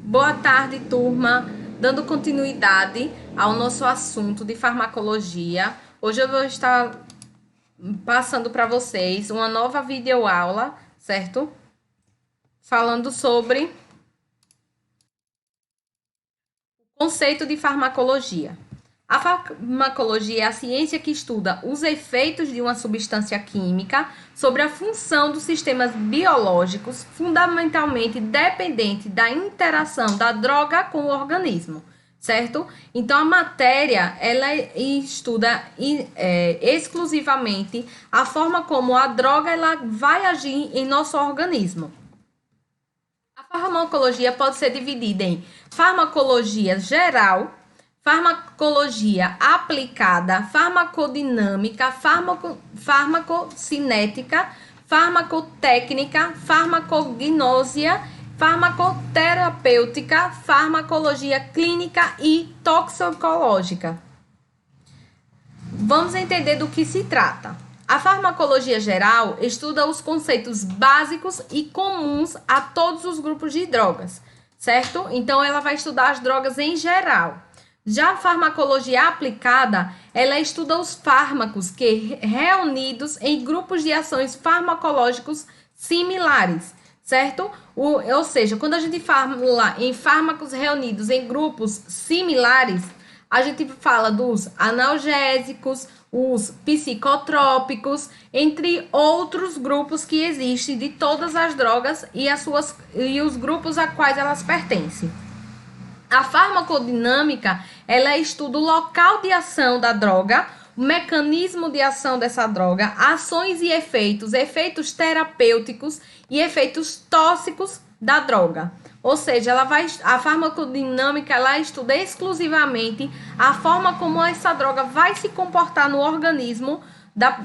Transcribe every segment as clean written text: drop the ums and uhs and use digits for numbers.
Boa tarde, turma. Dando continuidade ao nosso assunto de farmacologia. Hoje eu vou estar passando para vocês uma nova videoaula, certo? Falando sobre o conceito de farmacologia. A farmacologia é a ciência que estuda os efeitos de uma substância química sobre a função dos sistemas biológicos, fundamentalmente dependente da interação da droga com o organismo, certo? Então, a matéria, ela estuda exclusivamente a forma como a droga ela vai agir em nosso organismo. A farmacologia pode ser dividida em farmacologia geral, farmacologia aplicada, farmacodinâmica, farmacocinética, farmacotécnica, farmacognósia, farmacoterapêutica, farmacologia clínica e toxicológica. Vamos entender do que se trata. A farmacologia geral estuda os conceitos básicos e comuns a todos os grupos de drogas, certo? Então, ela vai estudar as drogas em geral. Já a farmacologia aplicada, ela estuda os fármacos que reunidos em grupos de ações farmacológicos similares, certo? Ou seja, quando a gente fala em fármacos reunidos em grupos similares, a gente fala dos analgésicos, os psicotrópicos, entre outros grupos que existem de todas as drogas e os grupos a quais elas pertencem. A farmacodinâmica, ela estuda o local de ação da droga, o mecanismo de ação dessa droga, ações e efeitos terapêuticos e efeitos tóxicos da droga. Ou seja, a farmacodinâmica ela estuda exclusivamente a forma como essa droga vai se comportar no organismo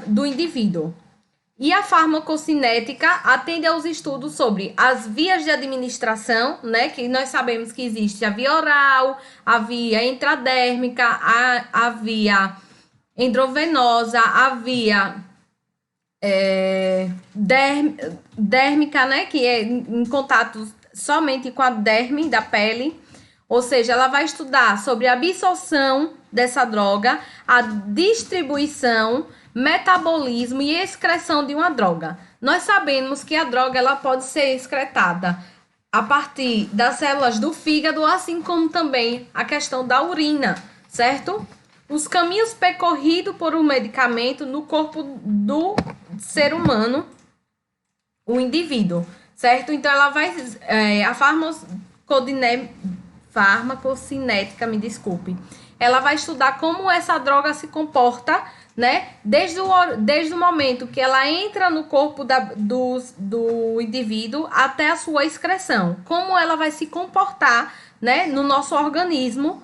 do indivíduo. E a farmacocinética atende aos estudos sobre as vias de administração, né? Que nós sabemos que existe a via oral, a via intradérmica, a via endovenosa, a via dérmica, né? Que é em contato somente com a derme da pele. Ou seja, ela vai estudar sobre a absorção dessa droga, a distribuição, metabolismo e excreção de uma droga. Nós sabemos que a droga ela pode ser excretada a partir das células do fígado, assim como também a questão da urina, certo? Os caminhos percorridos por um medicamento no corpo do ser humano, o indivíduo, certo? Então, ela vai... a farmacocinética, me desculpe, ela vai estudar como essa droga se comporta, né? Desde o momento que ela entra no corpo do indivíduo até a sua excreção. Como ela vai se comportar, né, no nosso organismo.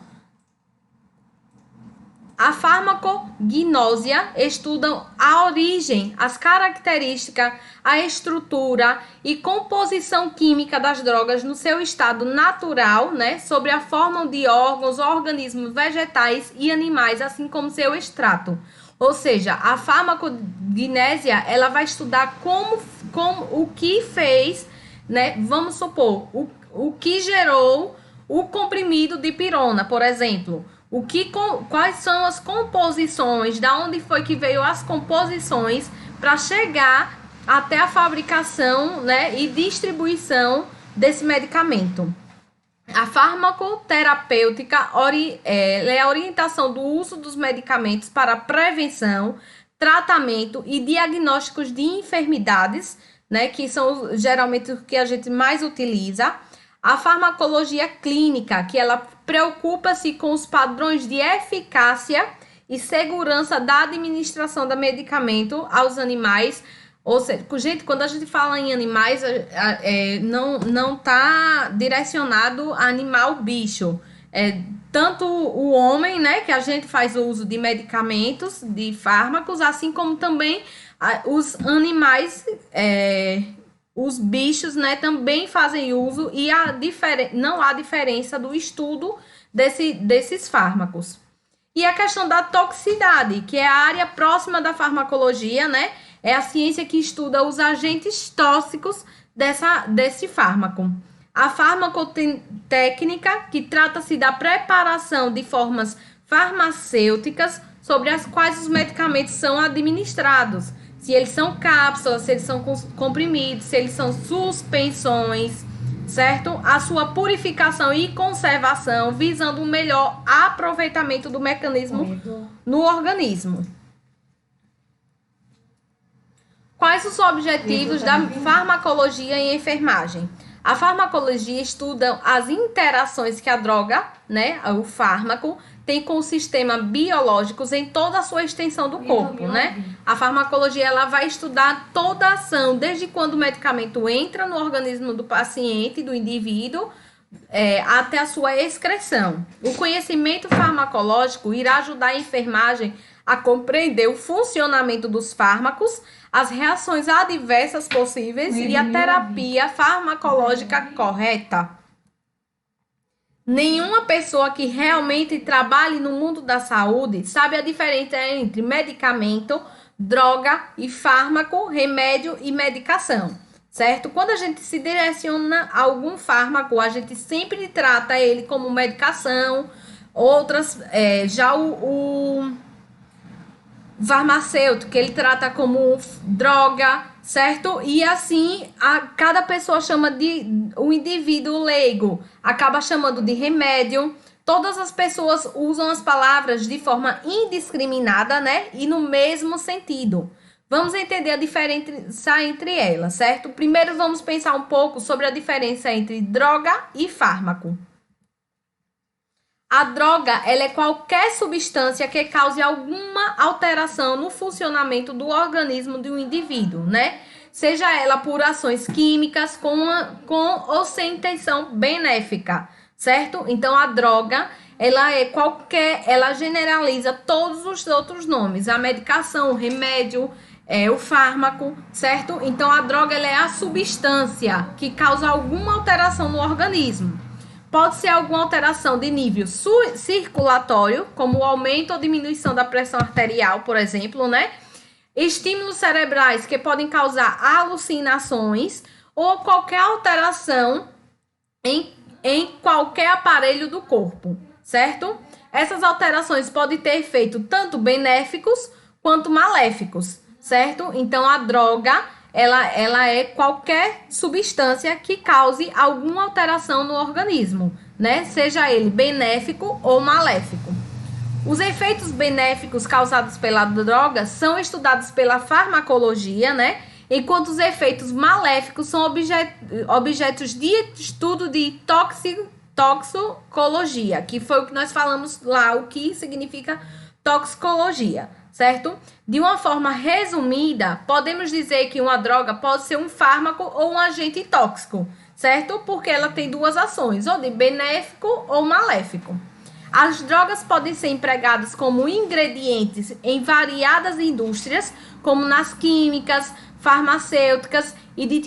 A farmacognósia estuda a origem, as características, a estrutura e composição química das drogas no seu estado natural, né, sobre a forma de órgãos, organismos vegetais e animais, assim como seu extrato. Ou seja, a farmacognésia, ela vai estudar como o que fez, né, vamos supor, o que gerou o comprimido de pirona, por exemplo. Quais são as composições, da onde foi que veio as composições para chegar até a fabricação, né, e distribuição desse medicamento. A farmacoterapêutica é a orientação do uso dos medicamentos para prevenção, tratamento e diagnósticos de enfermidades, né, que são geralmente o que a gente mais utiliza. A farmacologia clínica, que ela preocupa-se com os padrões de eficácia e segurança da administração do medicamento aos animais. Ou seja, gente, quando a gente fala em animais, não está direcionado a animal bicho. Tanto o homem, né, que a gente faz o uso de medicamentos, de fármacos, assim como também os animais, os bichos, né, também fazem uso e não há diferença do estudo desses fármacos. E a questão da toxicidade, que é a área próxima da farmacologia, né? É a ciência que estuda os agentes tóxicos desse fármaco. A técnica que trata-se da preparação de formas farmacêuticas sobre as quais os medicamentos são administrados. Se eles são cápsulas, se eles são comprimidos, se eles são suspensões, certo? A sua purificação e conservação, visando um melhor aproveitamento do mecanismo no organismo. Quais os objetivos da farmacologia em enfermagem? A farmacologia estuda as interações que a droga, né, o fármaco, tem com o sistema biológicos em toda a sua extensão do corpo, né? A farmacologia, ela vai estudar toda a ação, desde quando o medicamento entra no organismo do paciente, do indivíduo, até a sua excreção. O conhecimento farmacológico irá ajudar a enfermagem a compreender o funcionamento dos fármacos, as reações adversas possíveis e a terapia farmacológica correta. Nenhuma pessoa que realmente trabalhe no mundo da saúde sabe a diferença entre medicamento, droga e fármaco, remédio e medicação, certo? Quando a gente se direciona a algum fármaco, a gente sempre trata ele como medicação, outras, já o farmacêutico, ele trata como droga, certo? E assim, cada pessoa chama de o indivíduo leigo, acaba chamando de remédio. Todas as pessoas usam as palavras de forma indiscriminada, né? E no mesmo sentido. Vamos entender a diferença entre elas, certo? Primeiro vamos pensar um pouco sobre a diferença entre droga e fármaco. A droga, ela é qualquer substância que cause alguma alteração no funcionamento do organismo de um indivíduo, né? Seja ela por ações químicas com ou sem intenção benéfica, certo? Então, a droga, ela generaliza todos os outros nomes. A medicação, o remédio, o fármaco, certo? Então, a droga, ela é a substância que causa alguma alteração no organismo. Pode ser alguma alteração de nível circulatório, como o aumento ou diminuição da pressão arterial, por exemplo, né? Estímulos cerebrais que podem causar alucinações ou qualquer alteração em qualquer aparelho do corpo, certo? Essas alterações podem ter efeito tanto benéficos quanto maléficos, certo? Então, a droga ela é qualquer substância que cause alguma alteração no organismo, né? Seja ele benéfico ou maléfico. Os efeitos benéficos causados pela droga são estudados pela farmacologia, né? Enquanto os efeitos maléficos são objetos de estudo de toxicologia, que foi o que nós falamos lá, o que significa toxicologia, certo? De uma forma resumida, podemos dizer que uma droga pode ser um fármaco ou um agente tóxico, certo? Porque ela tem duas ações, ou de benéfico ou maléfico. As drogas podem ser empregadas como ingredientes em variadas indústrias, como nas químicas, farmacêuticas e de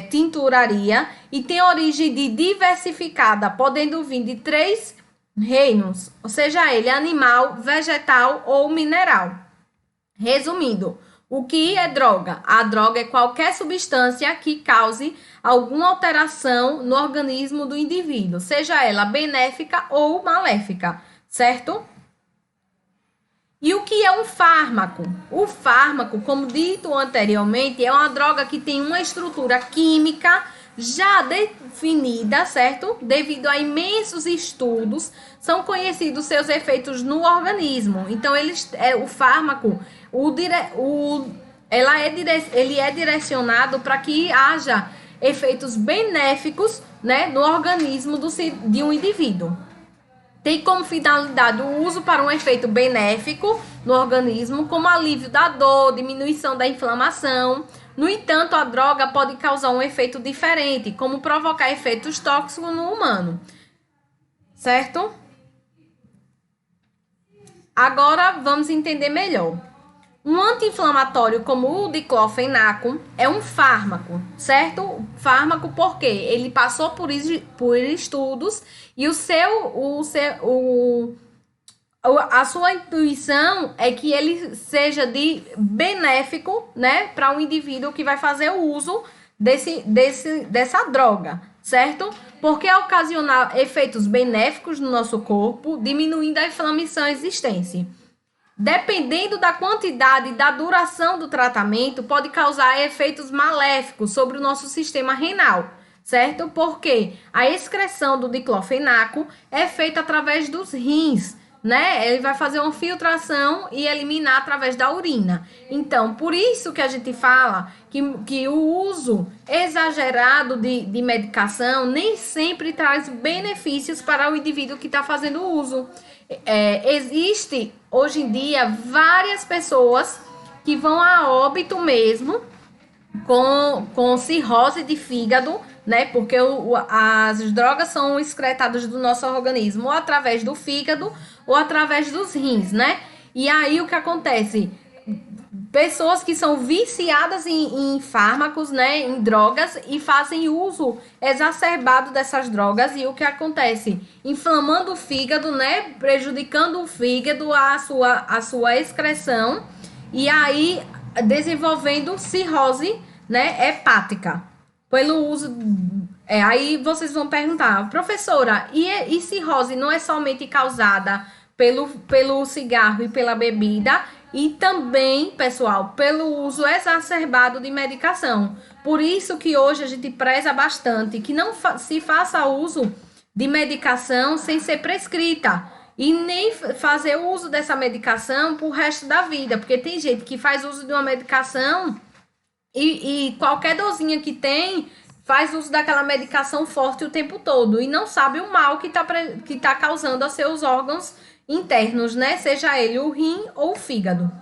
tinturaria, e tem origem de diversificada, podendo vir de 3 reinos, ou seja, ele animal, vegetal ou mineral. Resumindo, o que é droga? A droga é qualquer substância que cause alguma alteração no organismo do indivíduo, seja ela benéfica ou maléfica, certo? E o que é um fármaco? O fármaco, como dito anteriormente, é uma droga que tem uma estrutura química já definida, certo? Devido a imensos estudos, são conhecidos seus efeitos no organismo. Então, o fármaco, ele é direcionado para que haja efeitos benéficos, né, no organismo de um indivíduo. Tem como finalidade o uso para um efeito benéfico no organismo, como alívio da dor, diminuição da inflamação. No entanto, a droga pode causar um efeito diferente, como provocar efeitos tóxicos no humano, certo? Agora, vamos entender melhor. Um anti-inflamatório como o diclofenaco é um fármaco, certo? Fármaco porque ele passou por estudos e a sua intuição é que ele seja de benéfico, né, para um indivíduo que vai fazer o uso dessa droga, certo? Porque ocasiona efeitos benéficos no nosso corpo, diminuindo a inflamação existente. Dependendo da quantidade e da duração do tratamento, pode causar efeitos maléficos sobre o nosso sistema renal, certo? Porque a excreção do diclofenaco é feita através dos rins, né? Ele vai fazer uma filtração e eliminar através da urina. Então, por isso que a gente fala que o uso exagerado de medicação nem sempre traz benefícios para o indivíduo que está fazendo o uso. Existe, hoje em dia, várias pessoas que vão a óbito mesmo com cirrose de fígado, né? Porque as drogas são excretadas do nosso organismo ou através do fígado ou através dos rins, né? E aí o que acontece? Pessoas que são viciadas em fármacos, né, em drogas, e fazem uso exacerbado dessas drogas, e o que acontece? Inflamando o fígado, né, prejudicando o fígado, a sua excreção, e aí desenvolvendo cirrose, né, hepática, pelo uso. Aí vocês vão perguntar, professora, e cirrose não é somente causada pelo cigarro e pela bebida, e também, pessoal, pelo uso exacerbado de medicação. Por isso que hoje a gente preza bastante que não se faça uso de medicação sem ser prescrita. E nem fazer o uso dessa medicação pro resto da vida. Porque tem gente que faz uso de uma medicação e qualquer dorzinha que tem, faz uso daquela medicação forte o tempo todo. E não sabe o mal que tá causando a seus órgãos internos, né? Seja ele o rim ou o fígado.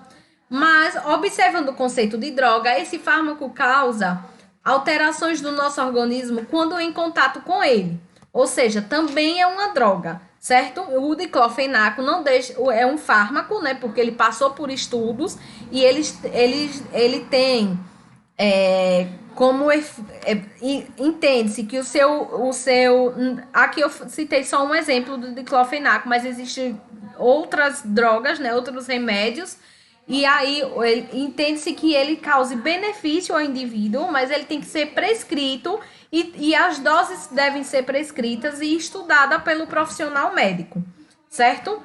Mas, observando o conceito de droga, esse fármaco causa alterações no nosso organismo quando em contato com ele. Ou seja, também é uma droga, certo? O diclofenaco não deixa, é um fármaco, né? Porque ele passou por estudos e ele tem entende-se que o seu aqui eu citei só um exemplo do diclofenaco, mas existem outras drogas, né, outros remédios, e aí entende-se que ele cause benefício ao indivíduo, mas ele tem que ser prescrito e as doses devem ser prescritas e estudada pelo profissional médico, certo?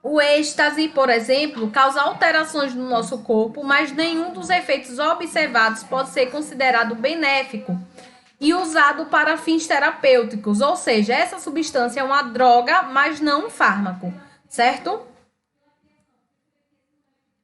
O êxtase, por exemplo, causa alterações no nosso corpo, mas nenhum dos efeitos observados pode ser considerado benéfico e usado para fins terapêuticos, ou seja, essa substância é uma droga, mas não um fármaco, certo?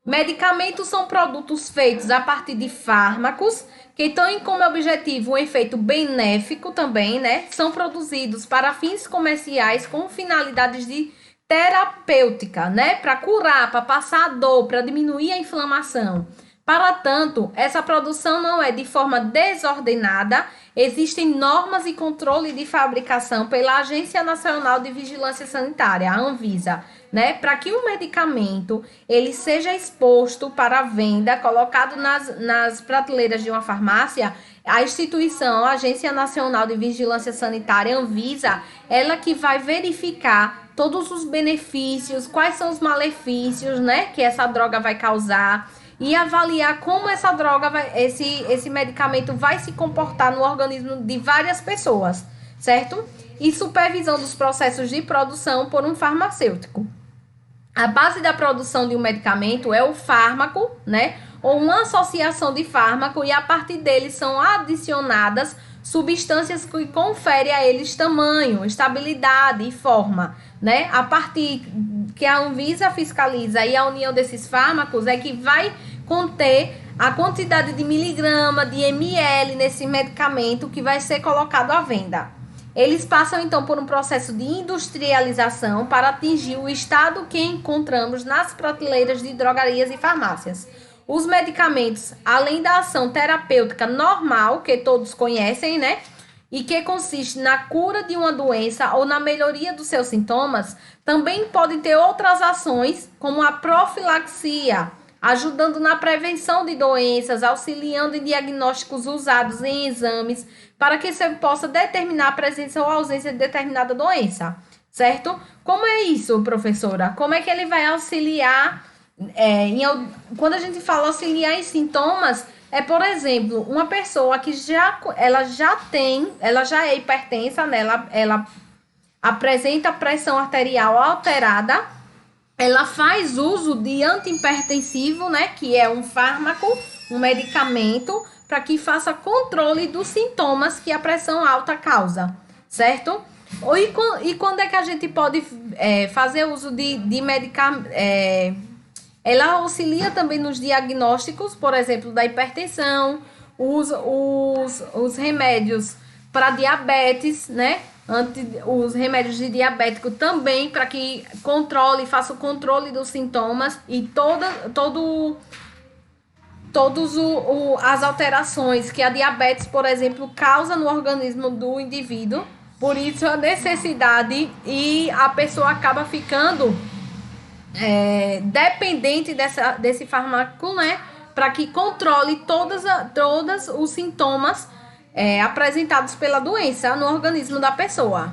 Medicamentos são produtos feitos a partir de fármacos que têm como objetivo um efeito benéfico também, né? São produzidos para fins comerciais com finalidades de terapêutica, né? Para curar, para passar a dor, para diminuir a inflamação. Para tanto, essa produção não é de forma desordenada, existem normas e controle de fabricação pela Agência Nacional de Vigilância Sanitária, a Anvisa, né? Para que o medicamento ele seja exposto para venda, colocado nas prateleiras de uma farmácia, a instituição, a Agência Nacional de Vigilância Sanitária, Anvisa, ela que vai verificar todos os benefícios, quais são os malefícios, né, que essa droga vai causar, e avaliar como essa droga esse medicamento vai se comportar no organismo de várias pessoas, certo? E supervisão dos processos de produção por um farmacêutico. A base da produção de um medicamento é o fármaco, né? Ou uma associação de fármaco, e a partir dele são adicionadas substâncias que conferem a eles tamanho, estabilidade e forma, né? A partir que a Anvisa fiscaliza e a união desses fármacos é que vai conter a quantidade de miligrama, de ml nesse medicamento que vai ser colocado à venda. Eles passam então por um processo de industrialização para atingir o estado que encontramos nas prateleiras de drogarias e farmácias. Os medicamentos, além da ação terapêutica normal, que todos conhecem, né? E que consiste na cura de uma doença ou na melhoria dos seus sintomas, também podem ter outras ações, como a profilaxia, ajudando na prevenção de doenças, auxiliando em diagnósticos usados em exames, para que você possa determinar a presença ou ausência de determinada doença, certo? Como é isso, professora? Como é que ele vai auxiliar, quando a gente fala auxiliar em sintomas, É, por exemplo, uma pessoa que ela já é hipertensa, né? Ela apresenta pressão arterial alterada, ela faz uso de antihipertensivo, né? Que é um fármaco, um medicamento, para que faça controle dos sintomas que a pressão alta causa, certo? E quando é que a gente pode fazer uso de medicamento? Ela auxilia também nos diagnósticos, por exemplo, da hipertensão, os remédios para diabetes, né? Os remédios de diabético também, para que faça o controle dos sintomas e as alterações que a diabetes, por exemplo, causa no organismo do indivíduo. Por isso a necessidade e a pessoa acaba ficando dependente desse fármaco, né? Para que controle todos os sintomas apresentados pela doença no organismo da pessoa.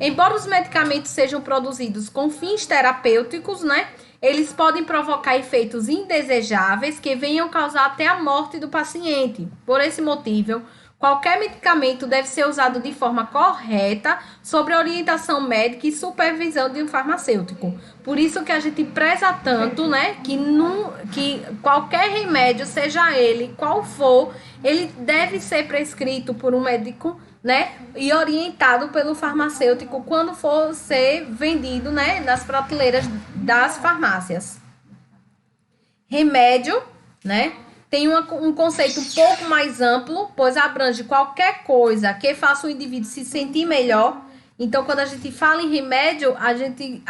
Embora os medicamentos sejam produzidos com fins terapêuticos, né? Eles podem provocar efeitos indesejáveis que venham causar até a morte do paciente. Por esse motivo, qualquer medicamento deve ser usado de forma correta, sob orientação médica e supervisão de um farmacêutico. Por isso que a gente preza tanto, né, que qualquer remédio, seja ele qual for, ele deve ser prescrito por um médico, né, e orientado pelo farmacêutico quando for ser vendido, né, nas prateleiras das farmácias. Remédio, né, tem um conceito um pouco mais amplo, pois abrange qualquer coisa que faça o indivíduo se sentir melhor. Então, quando a gente fala em remédio, a gente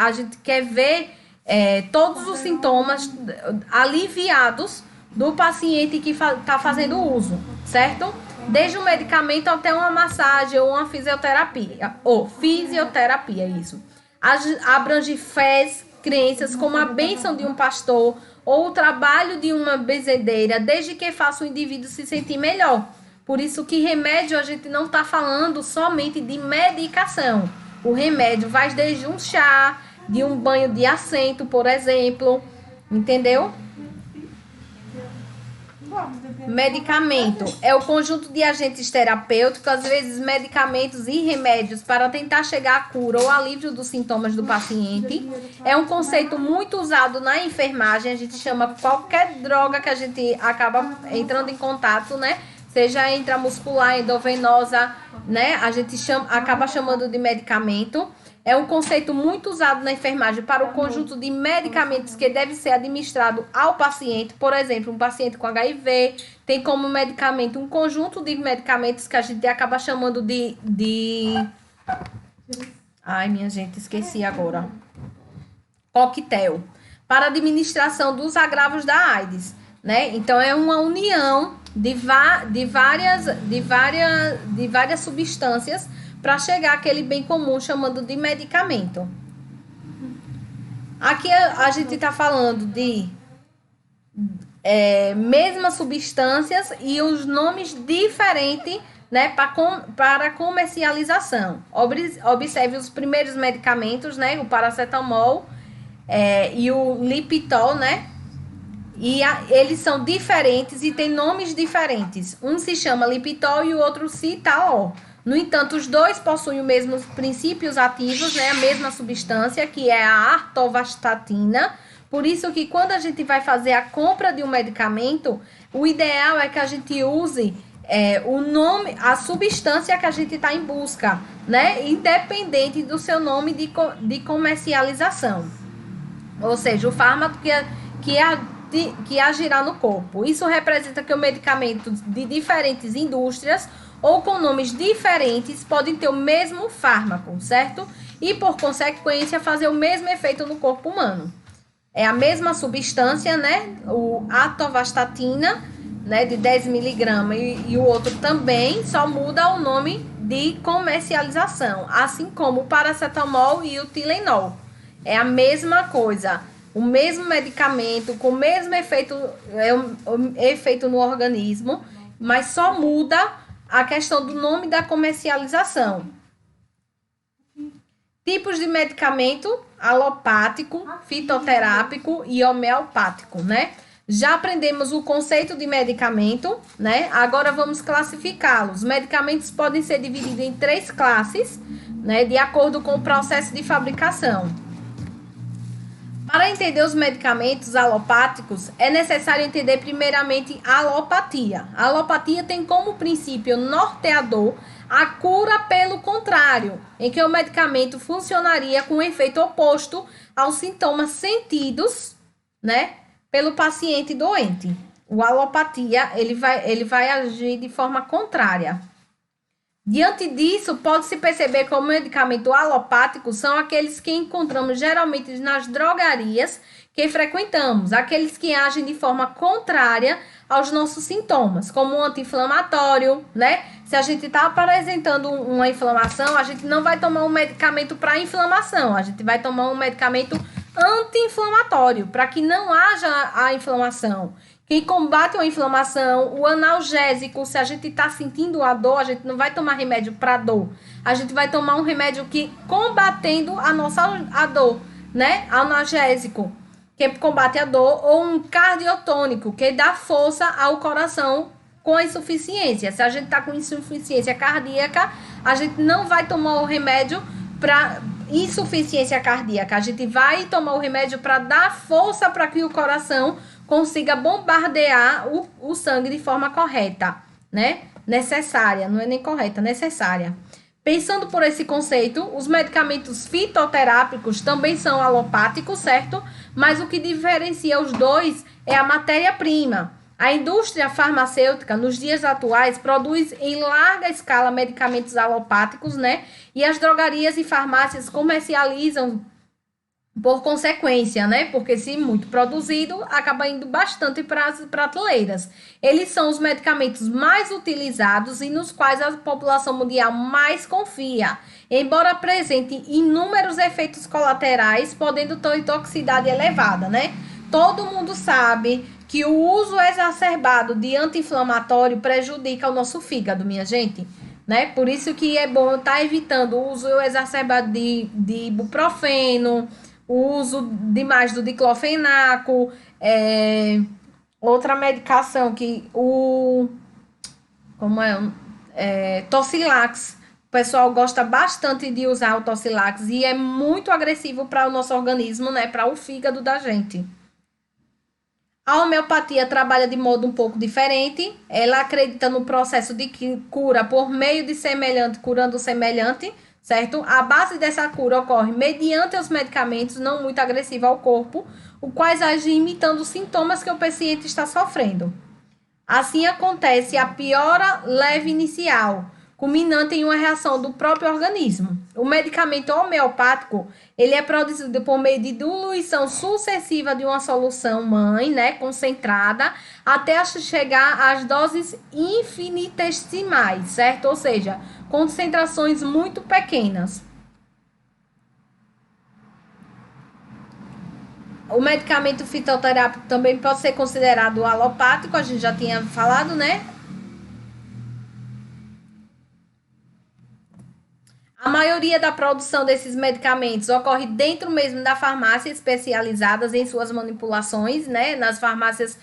quer ver todos os sintomas aliviados do paciente que está fazendo uso, certo? Desde um medicamento até uma massagem ou uma fisioterapia. Isso. Abrange fés, crenças, como a bênção de um pastor ou o trabalho de uma benzedeira, desde que faça o indivíduo se sentir melhor. Por isso que remédio a gente não está falando somente de medicação. O remédio vai desde um chá, de um banho de assento, por exemplo. Entendeu? Medicamento é o conjunto de agentes terapêuticos, às vezes medicamentos e remédios para tentar chegar à cura ou alívio dos sintomas do paciente. É um conceito muito usado na enfermagem, a gente chama qualquer droga que a gente acaba entrando em contato, né? Seja intramuscular, endovenosa, né? A gente acaba chamando de medicamento. É um conceito muito usado na enfermagem para o conjunto de medicamentos que deve ser administrado ao paciente. Por exemplo, um paciente com HIV tem como medicamento um conjunto de medicamentos que a gente acaba chamando de... Ai, minha gente, esqueci agora. Coquetel. Para administração dos agravos da AIDS, né? Então, é uma união de várias substâncias para chegar àquele bem comum chamando de medicamento. Aqui a gente está falando de mesmas substâncias e os nomes diferentes, né, para comercialização. Observe os primeiros medicamentos, né, o paracetamol e o Lipitor, né? Eles são diferentes e têm nomes diferentes. Um se chama Lipitor e o outro Citalol. No entanto, os dois possuem os mesmos princípios ativos, né? A mesma substância, que é a atorvastatina. Por isso que quando a gente vai fazer a compra de um medicamento, o ideal é que a gente use o nome, a substância que a gente está em busca, né? Independente do seu nome de comercialização. Ou seja, o fármaco que agirá no corpo. Isso representa que o medicamento de diferentes indústrias ou com nomes diferentes podem ter o mesmo fármaco, certo? E, por consequência, fazer o mesmo efeito no corpo humano. É a mesma substância, né? O atorvastatina, né, de 10 miligramas e o outro também, só muda o nome de comercialização, assim como o paracetamol e o Tylenol. É a mesma coisa, o mesmo medicamento, com o mesmo efeito no organismo, mas só muda a questão do nome da comercialização. Tipos de medicamento: alopático, fitoterápico e homeopático, né? Já aprendemos o conceito de medicamento, né? Agora vamos classificá-los. Os medicamentos podem ser divididos em 3 classes, né? De acordo com o processo de fabricação. Para entender os medicamentos alopáticos, é necessário entender primeiramente a alopatia. A alopatia tem como princípio norteador a cura pelo contrário, em que o medicamento funcionaria com um efeito oposto aos sintomas sentidos, né, pelo paciente doente. O alopatia, ele vai agir de forma contrária. Diante disso, pode-se perceber que o medicamento alopático são aqueles que encontramos geralmente nas drogarias que frequentamos, aqueles que agem de forma contrária aos nossos sintomas, como um anti-inflamatório, né? Se a gente está apresentando uma inflamação, a gente não vai tomar um medicamento para inflamação, a gente vai tomar um medicamento anti-inflamatório, para que não haja a inflamação. Que combate a inflamação, o analgésico, se a gente está sentindo a dor, a gente não vai tomar remédio para dor. A gente vai tomar um remédio que combatendo a dor, né? Analgésico, que combate a dor, ou um cardiotônico, que dá força ao coração com a insuficiência. Se a gente está com insuficiência cardíaca, a gente não vai tomar o remédio para insuficiência cardíaca. A gente vai tomar o remédio para dar força para que o coração consiga bombardear o sangue de forma correta, né? Necessária, não é nem correta, necessária. Pensando por esse conceito, os medicamentos fitoterápicos também são alopáticos, certo? Mas o que diferencia os dois é a matéria-prima. A indústria farmacêutica, nos dias atuais, produz em larga escala medicamentos alopáticos, né? E as drogarias e farmácias comercializam por consequência, né? Porque se muito produzido, acaba indo bastante para as prateleiras. Eles são os medicamentos mais utilizados e nos quais a população mundial mais confia, embora apresentem inúmeros efeitos colaterais, podendo ter toxicidade elevada, né? Todo mundo sabe que o uso exacerbado de anti-inflamatório prejudica o nosso fígado, minha gente, né? Por isso que é bom estar evitando o uso exacerbado de ibuprofeno, o uso demais do diclofenaco, outra medicação que Tocilax. O pessoal gosta bastante de usar o Tocilax e é muito agressivo para o nosso organismo, né? Para o fígado da gente. A homeopatia trabalha de modo um pouco diferente. Ela acredita no processo de cura por meio de semelhante, curando o semelhante, certo? A base dessa cura ocorre mediante os medicamentos não muito agressivos ao corpo, os quais agem imitando os sintomas que o paciente está sofrendo. Assim acontece a piora leve inicial, culminante em uma reação do próprio organismo. O medicamento homeopático, ele é produzido por meio de diluição sucessiva de uma solução mãe, né, concentrada, até chegar às doses infinitesimais, certo? Ou seja, concentrações muito pequenas. O medicamento fitoterápico também pode ser considerado alopático, a gente já tinha falado, né? A maioria da produção desses medicamentos ocorre dentro mesmo da farmácia, especializadas em suas manipulações, né? Nas farmácias,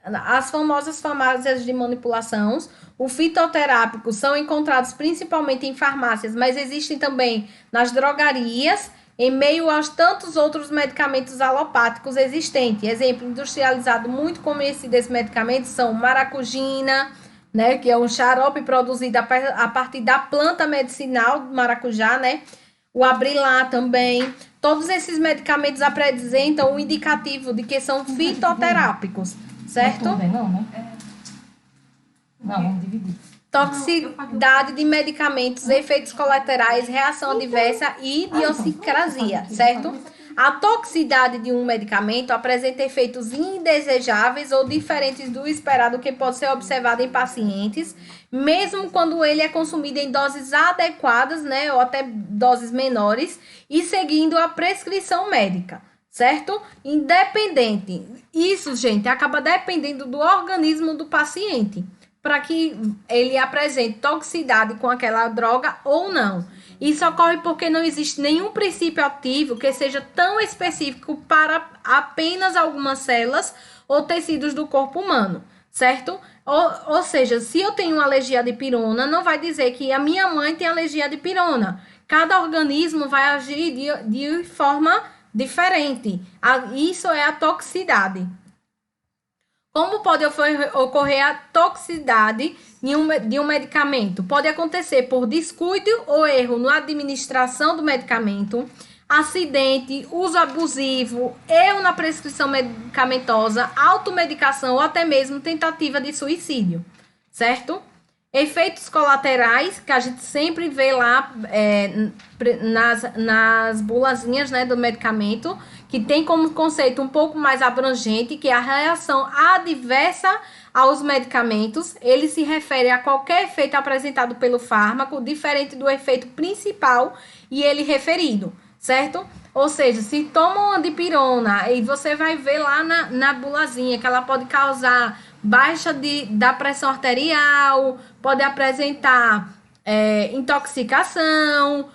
as famosas farmácias de manipulação. Os fitoterápicos são encontrados principalmente em farmácias, mas existem também nas drogarias, em meio aos tantos outros medicamentos alopáticos existentes. Exemplo industrializado muito conhecido desses medicamentos são maracujina, né, que é um xarope produzido a partir da planta medicinal do maracujá, né? O Abrilá também. Todos esses medicamentos apresentam um indicativo de que são fitoterápicos, certo? Não, né? Não, vamos dividir. Toxicidade de medicamentos, efeitos colaterais, reação adversa e idiosincrasia, certo? A toxicidade de um medicamento apresenta efeitos indesejáveis ou diferentes do esperado que pode ser observado em pacientes, mesmo quando ele é consumido em doses adequadas, né, ou até doses menores, e seguindo a prescrição médica, certo? Independente. Isso, gente, acaba dependendo do organismo do paciente, para que ele apresente toxicidade com aquela droga ou não. Isso ocorre porque não existe nenhum princípio ativo que seja tão específico para apenas algumas células ou tecidos do corpo humano, certo? Ou seja, se eu tenho alergia de pirona, não vai dizer que a minha mãe tem alergia de pirona. Cada organismo vai agir de forma diferente. Isso é a toxicidade. Como pode ocorrer a toxicidade de um medicamento? Pode acontecer por descuido ou erro na administração do medicamento, acidente, uso abusivo, erro na prescrição medicamentosa, automedicação ou até mesmo tentativa de suicídio, certo? Efeitos colaterais, que a gente sempre vê lá nas bulazinhas, né, do medicamento, que tem como conceito um pouco mais abrangente, que é a reação adversa aos medicamentos. Ele se refere a qualquer efeito apresentado pelo fármaco, diferente do efeito principal e ele referido, certo? Ou seja, se toma uma dipirona e você vai ver lá na bulazinha que ela pode causar baixa da pressão arterial, pode apresentar intoxicação,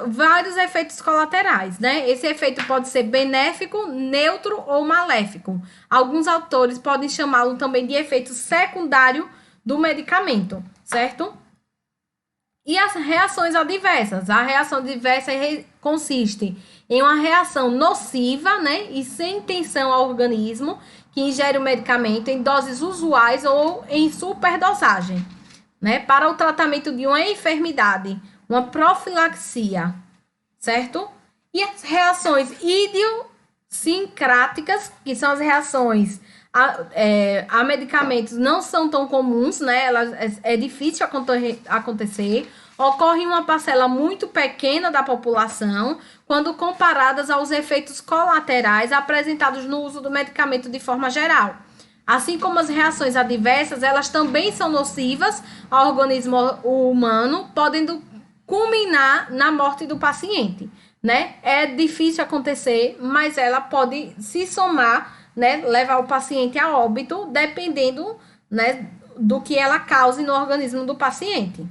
vários efeitos colaterais, né? Esse efeito pode ser benéfico, neutro ou maléfico. Alguns autores podem chamá-lo também de efeito secundário do medicamento, certo? E as reações adversas? A reação adversa consiste em uma reação nociva, né, e sem intenção ao organismo que ingere o medicamento em doses usuais ou em superdosagem, né, para o tratamento de uma enfermidade, uma profilaxia, certo? E as reações idiosincráticas, que são as reações a medicamentos, não são tão comuns, né? É difícil acontecer. Ocorre em uma parcela muito pequena da população, quando comparadas aos efeitos colaterais apresentados no uso do medicamento de forma geral. Assim como as reações adversas, elas também são nocivas ao organismo humano, podendo culminar na morte do paciente, né? É difícil acontecer, mas ela pode se somar, né? Levar o paciente a óbito, dependendo, né, do que ela cause no organismo do paciente.